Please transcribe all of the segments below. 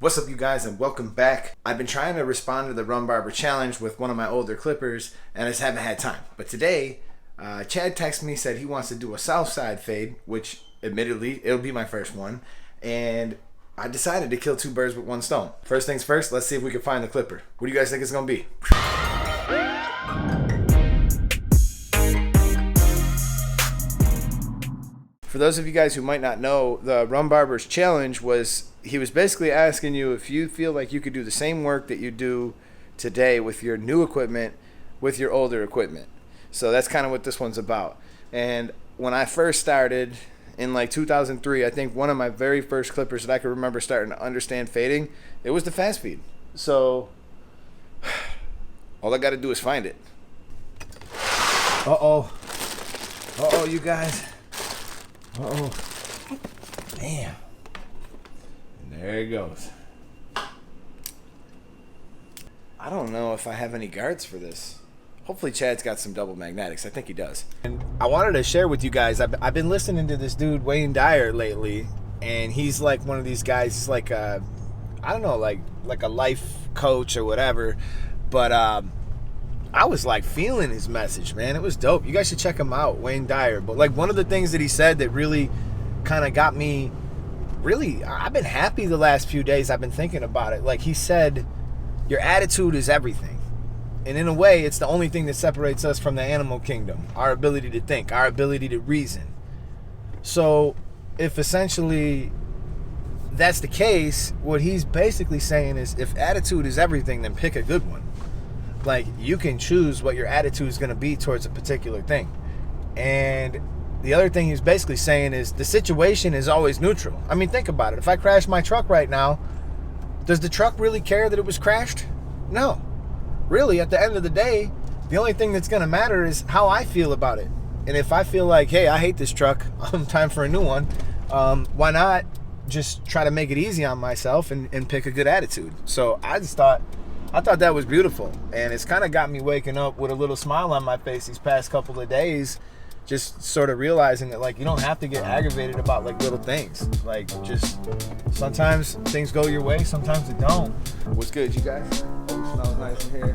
What's up, you guys, and welcome back. I've been trying to respond to the Run Barber challenge with one of my older clippers, and I just haven't had time. But today, Chad texted me, said he wants to do a SouthSide fade, which admittedly, it'll be my first one. And I decided to kill two birds with one stone. First things first, let's see if we can find the clipper. What do you guys think it's gonna be? For those of you guys who might not know, the Run Barber's challenge was, he was basically asking you if you feel like you could do the same work that you do today with your new equipment with your older equipment. So that's kind of what this one's about. And when I first started in like 2003, I think one of my very first clippers that I could remember starting to understand fading, it was the fast feed. So all I got to do is find it. Uh-oh, you guys. Uh-oh. Damn. And there it goes. I don't know if I have any guards for this. Hopefully Chad's got some double magnetics. I think he does. And I wanted to share with you guys, I've been listening to this dude, Wayne Dyer, lately. And he's like one of these guys, he's like a, I don't know, like a life coach or whatever. But I was like feeling his message, man. It was dope. You guys should check him out, Wayne Dyer. But like one of the things that he said that really kind of got me, really, I've been happy the last few days. I've been thinking about it. Like he said, your attitude is everything. And in a way, it's the only thing that separates us from the animal kingdom. Our ability to think, our ability to reason. So if essentially that's the case, what he's basically saying is if attitude is everything, then pick a good one. Like, you can choose what your attitude is going to be towards a particular thing. And the other thing he's basically saying is the situation is always neutral. I mean, think about it. If I crash my truck right now, does the truck really care that it was crashed? No. Really, at the end of the day, the only thing that's going to matter is how I feel about it. And if I feel like, hey, I hate this truck, time for a new one, why not just try to make it easy on myself and pick a good attitude? So I thought that was beautiful, and it's kind of got me waking up with a little smile on my face these past couple of days, just sort of realizing that like you don't have to get aggravated about like little things. Like just sometimes things go your way, sometimes it don't. What's good, you guys? Smells nice in here.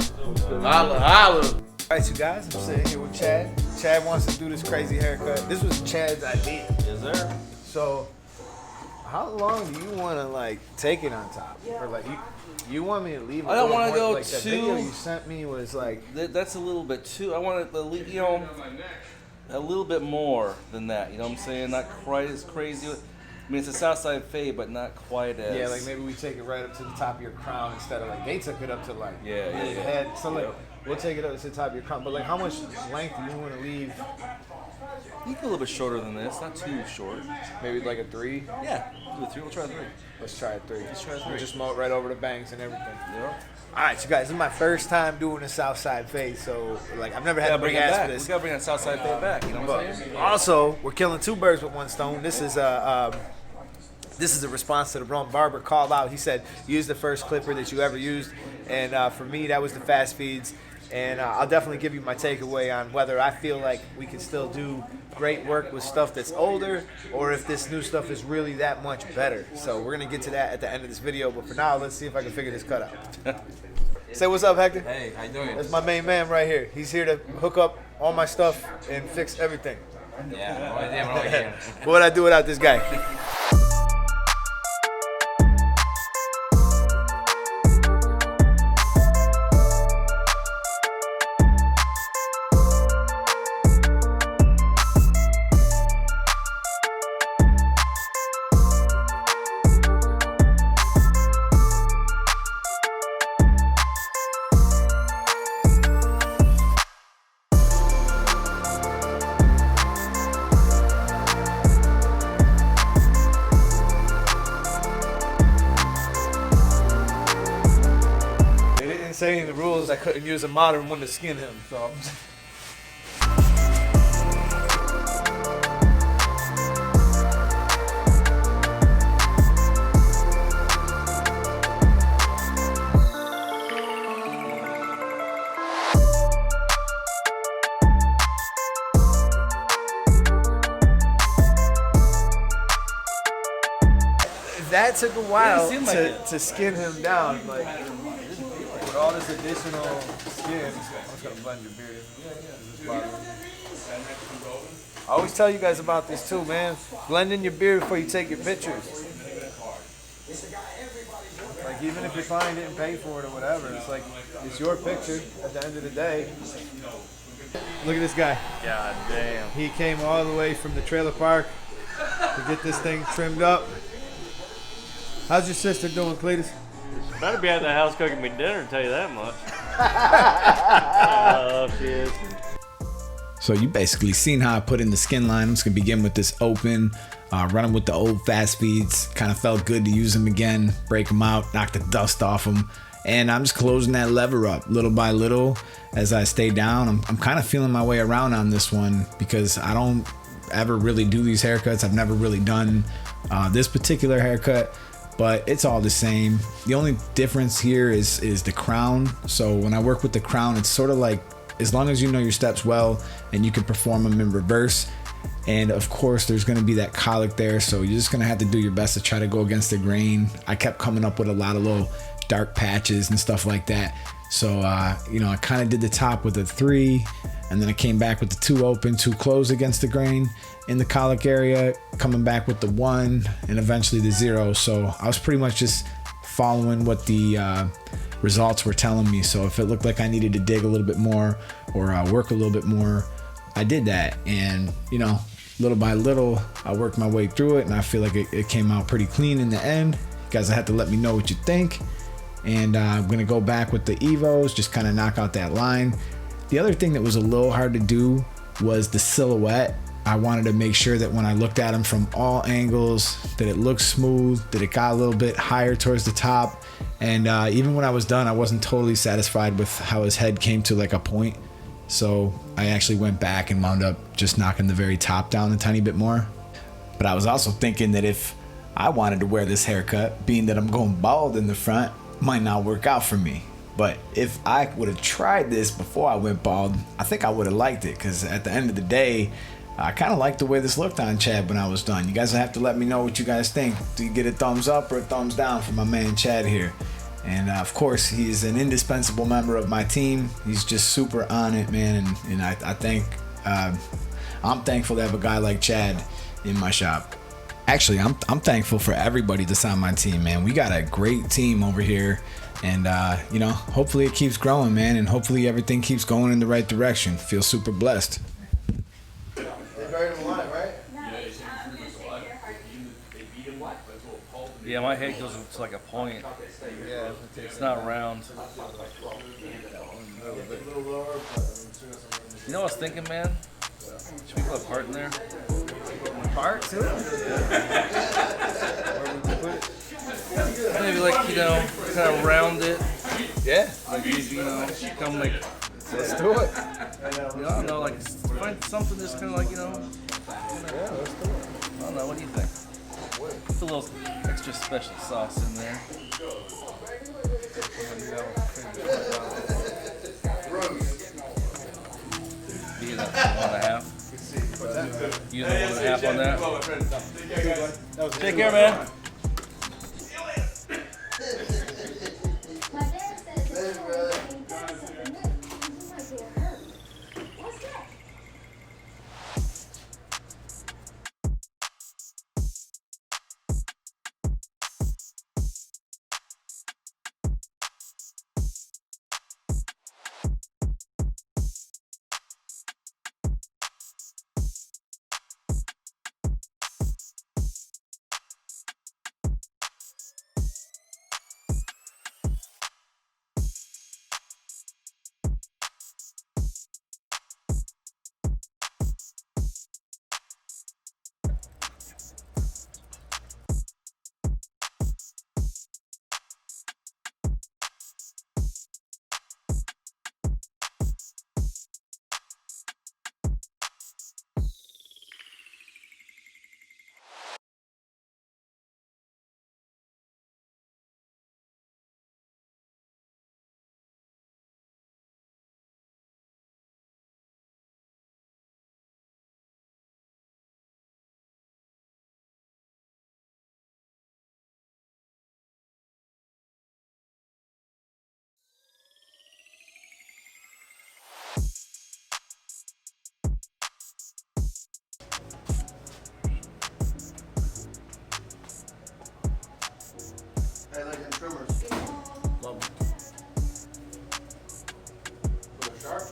Holla, holla. All right, you guys, I'm sitting here with Chad. Chad wants to do this crazy haircut. This was Chad's idea. Yes, sir. So how long do you want to like take it on top? Or like you want me to leave it? I don't want to go like too. That video you sent me was like. That's a little bit too. I want to, you know, a little bit more than that. You know what I'm saying? Not quite as crazy. I mean, it's a Southside fade, but not quite as. Yeah, like maybe we take it right up to the top of your crown instead of like they took it up to like yeah. head. So like we'll take it up to the top of your crown. But like how much length do you want to leave? You can go a little bit shorter than this, not too short. Maybe like a 3? Yeah, do a 3. We'll try a 3. Let's try a 3. Let's try a 3. We'll just mow it right over the bangs and everything. Yeah. Alright, so guys, this is my first time doing a Southside fade, so like I've never had to bring bring it ass back. for this. We gotta bring that Southside fade back. You know what I'm saying? Also, we're killing two birds with one stone. This is a response to the Braun Barber call out. He said, use the first clipper that you ever used, and for me, that was the fast feeds. And I'll definitely give you my takeaway on whether I feel like we can still do great work with stuff that's older or if this new stuff is really that much better. So we're going to get to that at the end of this video. But for now, let's see if I can figure this cut out. Say what's up, Hector. Hey, how you doing? That's my main man right here. He's here to hook up all my stuff and fix everything. Yeah, no idea what I'm here. What would I do without this guy? Saying the rules, I couldn't use a modern one to skin him, so took a while seem like to skin him down. Like with all this additional skin, I'm just gonna blend your beard. I always tell you guys about this too, man. Blend in your beard before you take your pictures. Like even if your client didn't pay for it or whatever, it's like it's your picture at the end of the day. Look at this guy. God damn. He came all the way from the trailer park to get this thing trimmed up. How's your sister doing, Cletus? Better be at the house cooking me dinner, to tell you that much. Oh, she is. So you basically seen how I put in the skin line. I'm just gonna begin with this open, running with the old fast feeds. Kind of felt good to use them again, break them out, knock the dust off them. And I'm just closing that lever up little by little as I stay down. I'm kind of feeling my way around on this one because I don't ever really do these haircuts. I've never really done this particular haircut, but it's all the same. The only difference here is the crown. So when I work with the crown, it's sort of like, as long as you know your steps well and you can perform them in reverse. And of course there's going to be that colic there, so you're just going to have to do your best to try to go against the grain. I kept coming up with a lot of little dark patches and stuff like that. So you know, I kind of did the top with a 3, and then I came back with the 2 open, 2 closed against the grain in the colic area, coming back with the 1 and eventually the 0. So I was pretty much just following what the results were telling me. So if it looked like I needed to dig a little bit more or work a little bit more, I did that. And you know, little by little I worked my way through it, and I feel like it came out pretty clean in the end. You guys have to let me know what you think. And I'm gonna go back with the Evos, just kind of knock out that line. The other thing that was a little hard to do was the silhouette. I wanted to make sure that when I looked at him from all angles, that it looked smooth, that it got a little bit higher towards the top. And even when I was done, I wasn't totally satisfied with how his head came to like a point. So I actually went back and wound up just knocking the very top down a tiny bit more. But I was also thinking that if I wanted to wear this haircut, being that I'm going bald in the front, might not work out for me. But if I would have tried this before I went bald, I think I would have liked it, because at the end of the day, I kind of liked the way this looked on Chad when I was done. You guys will have to let me know what you guys think. Do you get a thumbs up or a thumbs down from my man Chad here? And of course, he's an indispensable member of my team. He's just super on it, man. And I think I'm thankful to have a guy like Chad in my shop. Actually, I'm thankful for everybody that's on my team, man. We got a great team over here. And, you know, hopefully it keeps growing, man. And hopefully everything keeps going in the right direction. Feel super blessed. Yeah, my head goes to like a point. Yeah, it's not round. You know what I was thinking, man? Should we put a part in there? Part too? Maybe like, you know, kind of round it. Yeah. Like, you know, come like, Let's do it. you know, I don't know, like find something just kind of like, you know. Yeah, let's do it. I don't know, what do you think? Put a little extra special sauce in there. Be that 1.5. You know, 1.5 on that. Take care, man. I like them trimmers. Love them. So they're sharp.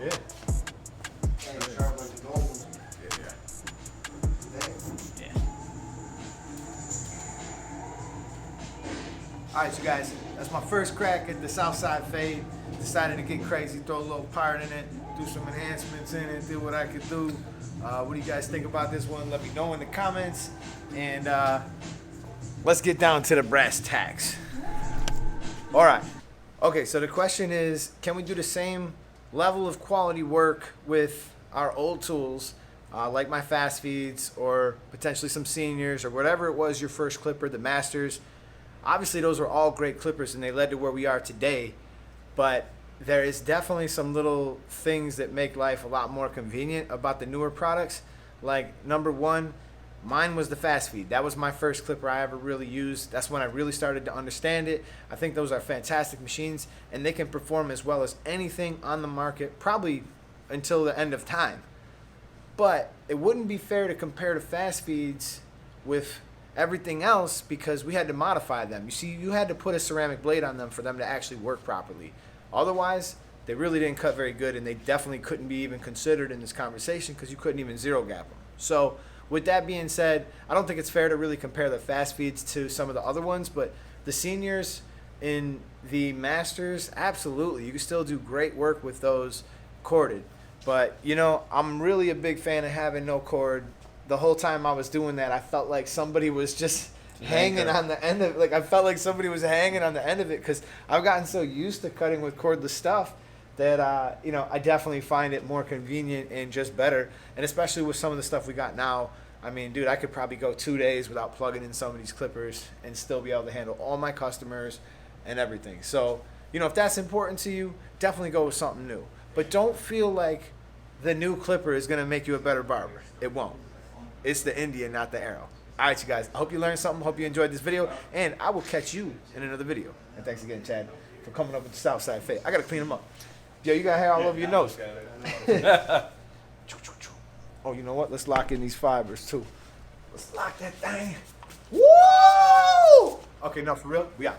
Yeah. And sharp like the gold ones. Yeah. They- Alright, you guys, that's my first crack at the Southside fade. Decided to get crazy, throw a little part in it, do some enhancements in it, do what I could do. What do you guys think about this one? Let me know in the comments. And let's get down to the brass tacks. Alright. Okay, so the question is, can we do the same level of quality work with our old tools, like my fast feeds or potentially some seniors or whatever it was, your first clipper, the masters? Obviously, those were all great clippers and they led to where we are today, but there is definitely some little things that make life a lot more convenient about the newer products. Like, number one, mine was the fast feed. That was my first clipper I ever really used. That's when I really started to understand it. I think those are fantastic machines and they can perform as well as anything on the market, probably until the end of time. But it wouldn't be fair to compare the fast feeds with everything else because we had to modify them. You see, you had to put a ceramic blade on them for them to actually work properly. Otherwise, they really didn't cut very good and they definitely couldn't be even considered in this conversation because you couldn't even zero gap them. So with that being said, I don't think it's fair to really compare the fast feeds to some of the other ones, but the seniors in the masters, absolutely. You can still do great work with those corded. But, you know, I'm really a big fan of having no cord. The whole time I was doing that, I felt like somebody was just hanging on the end of it. Like, I felt like somebody was hanging on the end of it because I've gotten so used to cutting with cordless stuff that, you know, I definitely find it more convenient and just better. And especially with some of the stuff we got now. I mean, dude, I could probably go 2 days without plugging in some of these clippers and still be able to handle all my customers and everything. So, you know, if that's important to you, definitely go with something new. But don't feel like the new clipper is going to make you a better barber. It won't. It's the Indian, not the arrow. All right, you guys. I hope you learned something. Hope you enjoyed this video. And I will catch you in another video. And thanks again, Chad, for coming up with the Southside fade. I got to clean them up. Yo, you got hair all over your nose. Oh, you know what? Let's lock in these fibers, too. Let's lock that thing. Woo! Okay, no, for real. We out.